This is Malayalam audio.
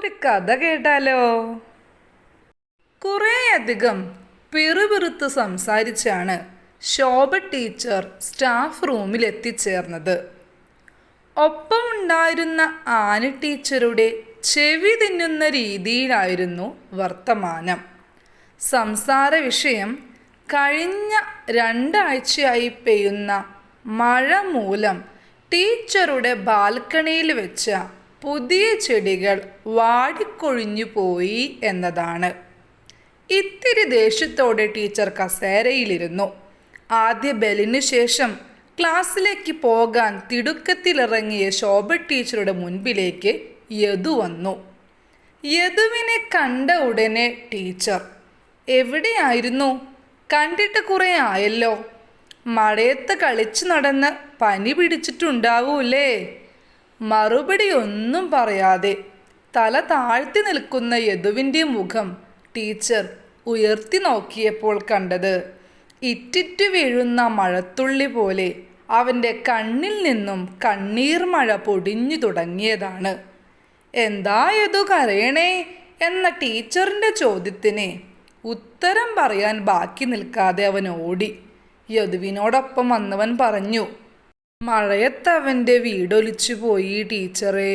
ഒരു കഥ കേട്ടാലോ? കുറേയധികം പിറുപിറുത്ത് സംസാരിച്ചാണ് ശോഭ ടീച്ചർ സ്റ്റാഫ് റൂമിൽ എത്തിച്ചേർന്നത്. ഒപ്പമുണ്ടായിരുന്ന ആനി ടീച്ചറുടെ ചെവി തിന്നുന്ന രീതിയിലായിരുന്നു വർത്തമാനം. സംസാര വിഷയം കഴിഞ്ഞ 2 ആഴ്ചയായി പെയ്യുന്ന മഴ മൂലം ടീച്ചറുടെ ബാൽക്കണിയിൽ വെച്ച പുതിയ ചെടികൾ വാടിക്കൊഴിഞ്ഞു പോയി എന്നതാണ്. ഇത്തിരി ദേഷ്യത്തോടെ ടീച്ചർ കസേരയിലിരുന്നു. ആദ്യ ബെല്ലിനു ശേഷം ക്ലാസ്സിലേക്ക് പോകാൻ തിടുക്കത്തിലിറങ്ങിയ ശോഭ ടീച്ചറുടെ മുൻപിലേക്ക് യദു വന്നു. യദുവിനെ കണ്ട ഉടനെ ടീച്ചർ, എവിടെയായിരുന്നു? കണ്ടിട്ട് കുറേ ആയല്ലോ. മഴയത്ത് കളിച്ചു നടന്ന് പനി പിടിച്ചിട്ടുണ്ടാവൂലേ? മറുപടി ഒന്നും പറയാതെ തല താഴ്ത്തി നിൽക്കുന്ന യദുവിൻ്റെ മുഖം ടീച്ചർ ഉയർത്തി നോക്കിയപ്പോൾ കണ്ടത് ഇറ്റിറ്റു വീഴുന്ന മഴത്തുള്ളി പോലെ അവൻ്റെ കണ്ണിൽ നിന്നും കണ്ണീർ മഴ പൊടിഞ്ഞു തുടങ്ങിയതാണ്. എന്താ യദു കരയണേ എന്ന ടീച്ചറിൻ്റെ ചോദ്യത്തിന് ഉത്തരം പറയാൻ ബാക്കി നിൽക്കാതെ അവൻ ഓടി. യദുവിനോടൊപ്പം വന്നവൻ പറഞ്ഞു, മഴയത്ത് അവൻ്റെ വീടൊലിച്ചു പോയി ടീച്ചറേ.